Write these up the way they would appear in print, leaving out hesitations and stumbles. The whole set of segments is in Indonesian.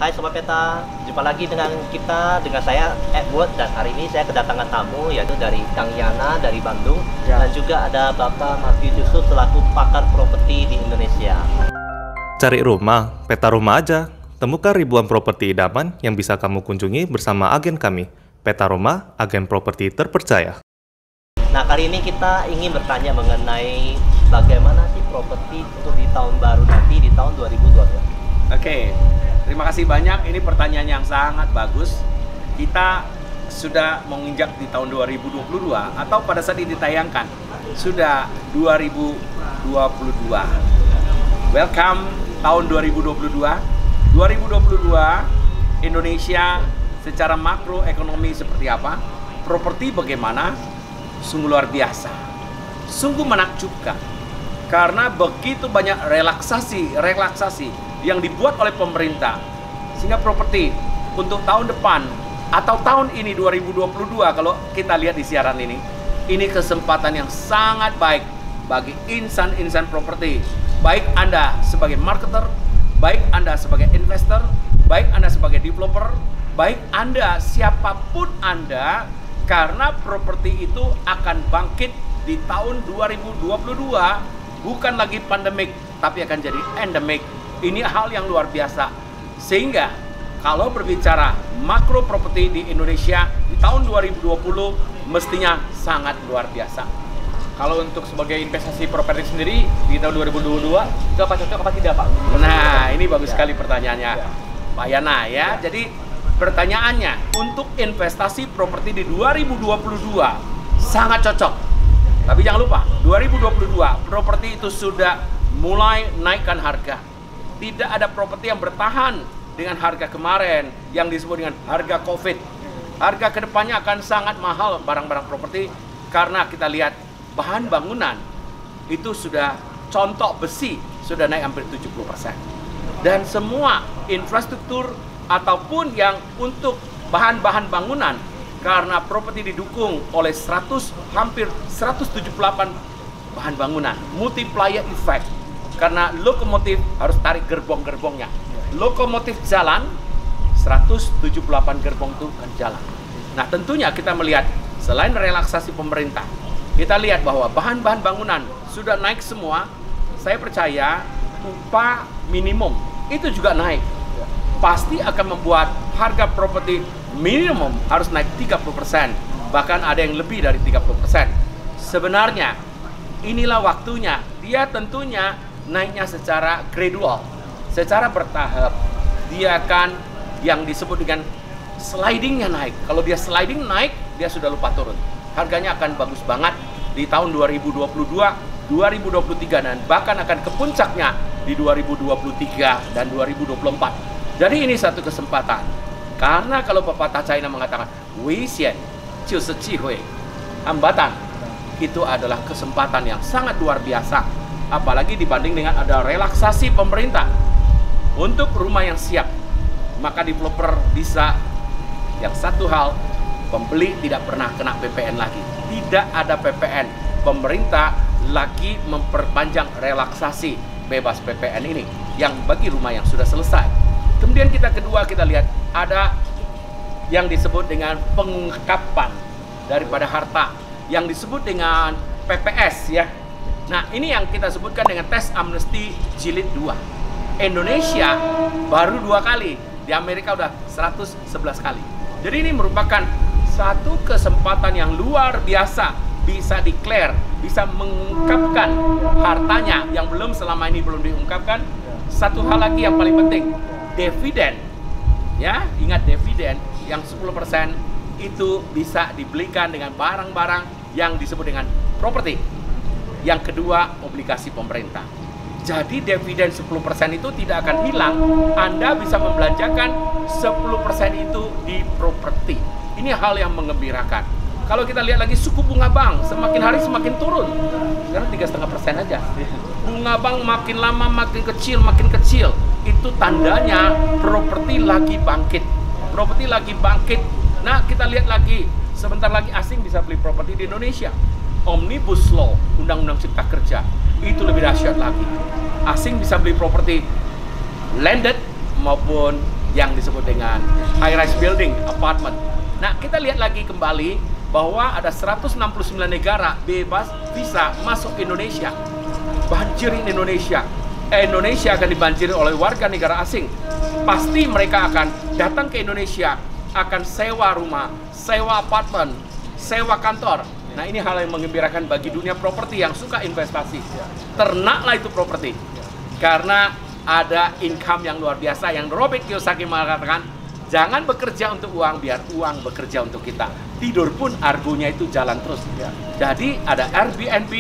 Hai Sobat Peta, jumpa lagi dengan saya Edward, dan hari ini saya kedatangan tamu yaitu dari Kang Yana dari Bandung dan juga ada Bapak Matthew Yusuf selaku pakar properti di Indonesia. Cari rumah, peta rumah aja. Temukan ribuan properti idaman yang bisa kamu kunjungi bersama agen kami. Peta Rumah, agen properti terpercaya. Nah, kali ini kita ingin bertanya mengenai bagaimana sih properti untuk di tahun baru nanti, di tahun 2022. Oke, terima kasih banyak. Ini pertanyaan yang sangat bagus. Kita sudah menginjak di tahun 2022 atau pada saat ini ditayangkan sudah 2022. Welcome tahun 2022. 2022 Indonesia secara makroekonomi seperti apa? Properti bagaimana? Sungguh luar biasa. Sungguh menakjubkan. Karena begitu banyak relaksasi yang dibuat oleh pemerintah, sehingga properti untuk tahun depan atau tahun ini 2022, kalau kita lihat di siaran ini kesempatan yang sangat baik bagi insan properti, baik Anda sebagai marketer, baik Anda sebagai investor, baik Anda sebagai developer, baik Anda siapapun Anda, karena properti itu akan bangkit di tahun 2022, bukan lagi pandemik tapi akan jadi endemik. Ini hal yang luar biasa. Sehingga kalau berbicara makro properti di Indonesia di tahun 2020 mestinya sangat luar biasa. Kalau untuk sebagai investasi properti sendiri di tahun 2022 itu apa cocok apa tidak, Pak? Nah, ini bagus sekali pertanyaannya, Pak Yana ya. Jadi pertanyaannya, untuk investasi properti di 2022 sangat cocok. Tapi jangan lupa, 2022 properti itu sudah mulai naikkan harga. Tidak ada properti yang bertahan dengan harga kemarin yang disebut dengan harga COVID. Harga kedepannya akan sangat mahal barang-barang properti karena kita lihat bahan bangunan itu sudah, contoh besi sudah naik hampir 70%. Dan semua infrastruktur ataupun yang untuk bahan-bahan bangunan, karena properti didukung oleh hampir 178 bahan bangunan, multiplier effect. Karena lokomotif harus tarik gerbong-gerbongnya. Lokomotif jalan, 178 gerbong itu kan jalan. Nah, tentunya kita melihat selain relaksasi pemerintah, kita lihat bahwa bahan-bahan bangunan sudah naik semua. Saya percaya upah minimum itu juga naik. Pasti akan membuat harga properti minimum harus naik 30%. Bahkan ada yang lebih dari 30%. Sebenarnya inilah waktunya. Dia tentunya naiknya secara gradual, secara bertahap. Dia akan yang disebut dengan slidingnya naik. Kalau dia sliding naik, dia sudah lupa turun. Harganya akan bagus banget di tahun 2022, 2023, dan bahkan akan ke puncaknya di 2023 dan 2024. Jadi ini satu kesempatan. Karena kalau pepatah China mengatakan, "Wisien jiushi jihui," hambatan itu adalah kesempatan yang sangat luar biasa. Apalagi dibanding dengan ada relaksasi pemerintah untuk rumah yang siap, maka developer bisa, yang satu hal, pembeli tidak pernah kena PPN lagi. Tidak ada PPN. Pemerintah lagi memperpanjang relaksasi bebas PPN ini yang bagi rumah yang sudah selesai. Kemudian kedua kita lihat ada yang disebut dengan pengungkapan daripada harta, yang disebut dengan PPS ya. Nah, ini yang kita sebutkan dengan tes amnesti jilid 2. Indonesia baru 2 kali, di Amerika udah 111 kali. Jadi ini merupakan satu kesempatan yang luar biasa, bisa declare, bisa mengungkapkan hartanya yang selama ini belum diungkapkan. Satu hal lagi yang paling penting, dividen. Ya, ingat dividen yang 10% itu bisa dibelikan dengan barang-barang yang disebut dengan properti. Yang kedua, obligasi pemerintah. Jadi dividen 10% itu tidak akan hilang. Anda bisa membelanjakan 10% itu di properti. Ini hal yang menggembirakan. Kalau kita lihat lagi suku bunga bank semakin hari semakin turun. Sekarang 3,5% aja. Bunga bank makin lama makin kecil. Itu tandanya properti lagi bangkit. Properti lagi bangkit. Nah, kita lihat lagi, sebentar lagi asing bisa beli properti di Indonesia. Omnibus Law, Undang-Undang Cipta Kerja, itu lebih dahsyat lagi. Asing bisa beli properti landed maupun yang disebut dengan high-rise building, apartment. Nah, kita lihat lagi kembali bahwa ada 169 negara bebas visa masuk Indonesia. Banjirin Indonesia. Indonesia akan dibanjiri oleh warga negara asing. Pasti mereka akan datang ke Indonesia, akan sewa rumah, sewa apartemen, sewa kantor. Nah, ini hal yang menggembirakan bagi dunia properti yang suka investasi. Ternaklah itu properti. Karena ada income yang luar biasa yang Robert Kiyosaki mengatakan, jangan bekerja untuk uang, biar uang bekerja untuk kita. Tidur pun argonya itu jalan terus. Jadi ada Airbnb,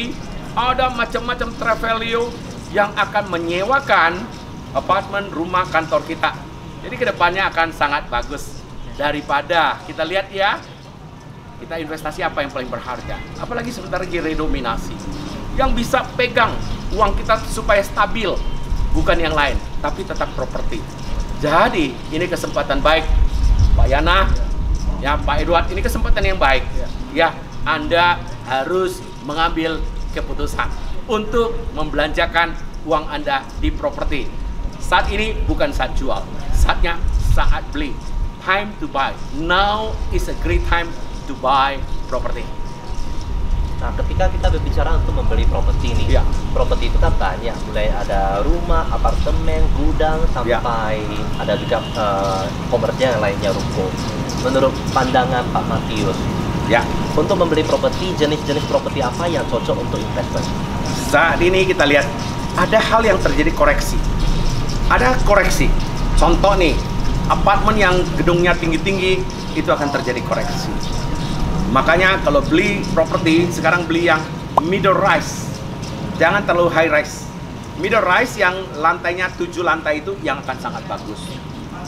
ada macam-macam Travelio yang akan menyewakan apartemen, rumah, kantor kita. Jadi kedepannya akan sangat bagus. Daripada kita lihat ya, kita investasi apa yang paling berharga. Apalagi sebentar lagi redominasi. Yang bisa pegang uang kita supaya stabil, bukan yang lain, tapi tetap properti. Jadi ini kesempatan baik, Pak Yana, ya Pak Edward, ini kesempatan yang baik. Ya, Anda harus mengambil keputusan untuk membelanjakan uang Anda di properti. Saat ini bukan saat jual, saatnya saat beli. Time to buy. Now is a great time to buy property. Nah, ketika kita berbicara untuk membeli properti ini, Ya. properti itu kan banyak, mulai ada rumah, apartemen, gudang, sampai ada juga komersial yang lainnya, ruko. Menurut pandangan Pak Matius, Ya, untuk membeli properti, jenis-jenis properti apa yang cocok untuk investment? saat ini kita lihat ada hal yang terjadi koreksi. Ada koreksi. Contoh nih, apartemen yang gedungnya tinggi-tinggi itu akan terjadi koreksi. Makanya kalau beli properti, sekarang beli yang middle rise. Jangan terlalu high rise. Middle rise yang lantainya 7 lantai itu yang akan sangat bagus.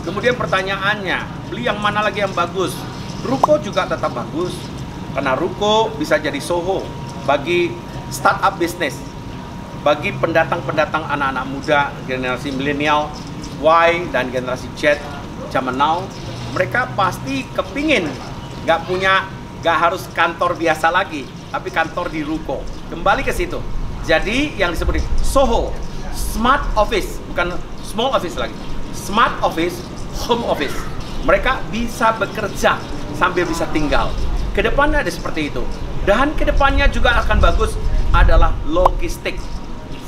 Kemudian pertanyaannya, beli yang mana lagi yang bagus? Ruko juga tetap bagus. Karena ruko bisa jadi Soho bagi startup bisnis. Bagi pendatang-pendatang anak-anak muda, generasi milenial, Y dan generasi Z, zaman now, mereka pasti kepingin nggak harus kantor biasa lagi, tapi kantor di ruko. Kembali ke situ. Jadi yang disebut Soho, smart office, bukan small office lagi. Smart office, home office. Mereka bisa bekerja sambil bisa tinggal. Kedepannya ada seperti itu. Dan kedepannya juga akan bagus adalah logistik.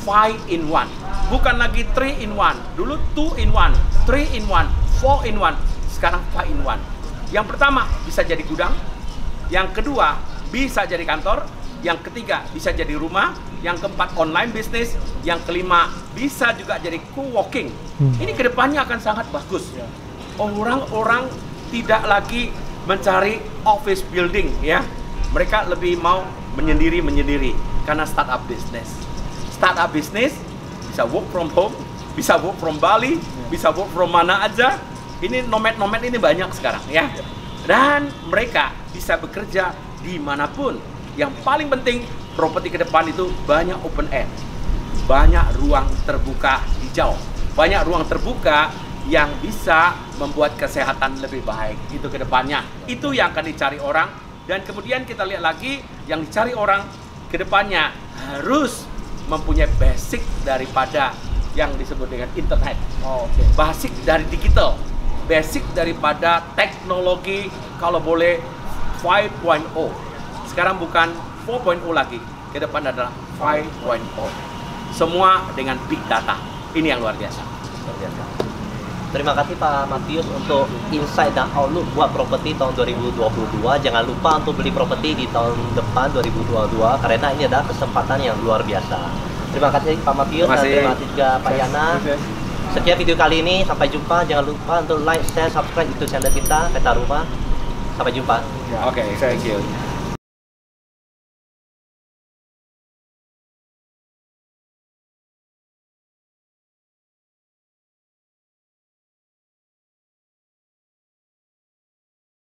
5 in 1. Bukan lagi 3 in 1. Dulu 2 in 1, 3 in 1, 4 in 1. Sekarang 5 in 1. Yang pertama bisa jadi gudang. Yang kedua bisa jadi kantor. Yang ketiga bisa jadi rumah. Yang keempat online bisnis. Yang kelima bisa juga jadi co-working. Ini kedepannya akan sangat bagus. Orang-orang tidak lagi mencari office building, ya. Mereka lebih mau menyendiri karena startup bisnis. Startup bisnis bisa work from home, bisa work from Bali, bisa work from mana aja. Ini nomad ini banyak sekarang, ya. Dan mereka bisa bekerja dimanapun. Yang paling penting, properti ke depan itu banyak open air, banyak ruang terbuka hijau, banyak ruang terbuka yang bisa membuat kesehatan lebih baik. Itu ke depannya. Itu yang akan dicari orang. Dan kemudian kita lihat lagi, yang dicari orang ke depannya harus mempunyai basic daripada yang disebut dengan internet. Basic dari digital, basic daripada teknologi, kalau boleh 5.0. Sekarang bukan 4.0 lagi, ke depan adalah 5.0. Semua dengan big data. Ini yang luar biasa. Luar biasa. Terima kasih Pak Matius untuk insight dan outlook buat properti tahun 2022. Jangan lupa untuk beli properti di tahun depan 2022 karena ini adalah kesempatan yang luar biasa. Terima kasih Pak Matius dan terima kasih juga Pak Yana. Sekian video kali ini, sampai jumpa. Jangan lupa untuk like, share, subscribe YouTube channel kita Peta Rumah. Sampai jumpa. Oke, thank you.